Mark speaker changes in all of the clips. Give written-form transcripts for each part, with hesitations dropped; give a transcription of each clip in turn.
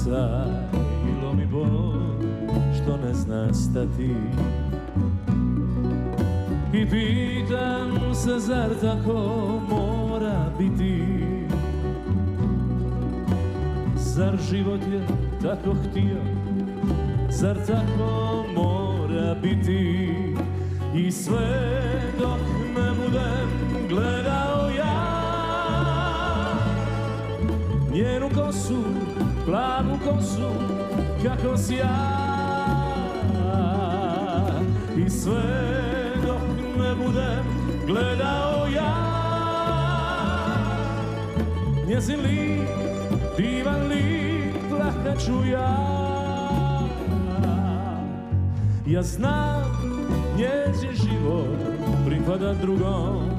Speaker 1: srca i lomi bol što ne zna stati. I pitam se zar tako mora biti, zar život je tako htio, zar tako mora biti. I sve dok ne budem gledao ja njenu kosu, plavu kosu kako sja. I sve dok ne budem gledao ja njezin lik, divan lik, plakaću ja. Ja znam njezin život pripada drugom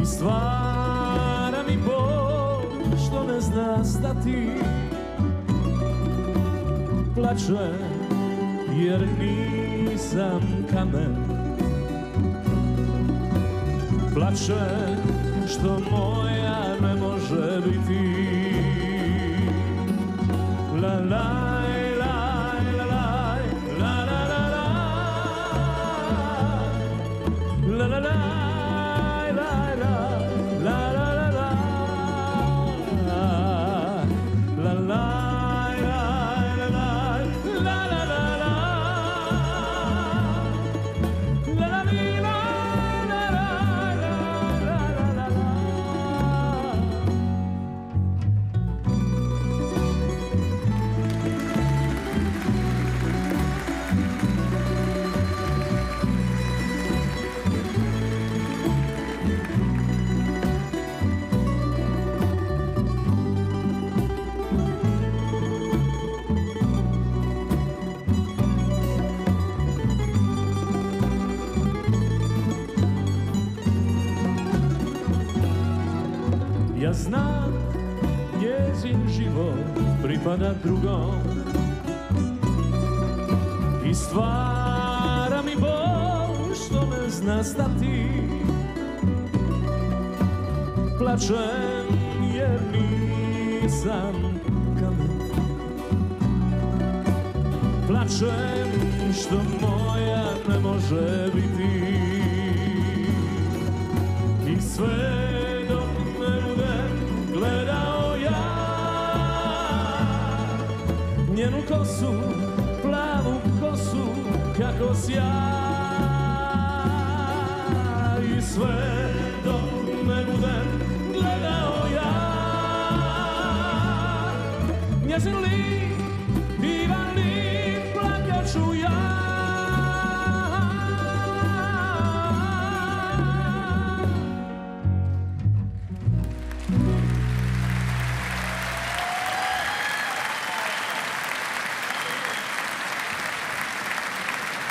Speaker 1: i stvara mi bol što ne zna stati. Plačem jer nisam kamen, plačem što moja ne može biti. La la ja znam njezin život pripada drugom i stvara mi bol što ne zna stati. Plačem jer nisam kamen, plačem što moja ne može biti. I sve gledao ja njenu kosu, plavu kosu kako sja.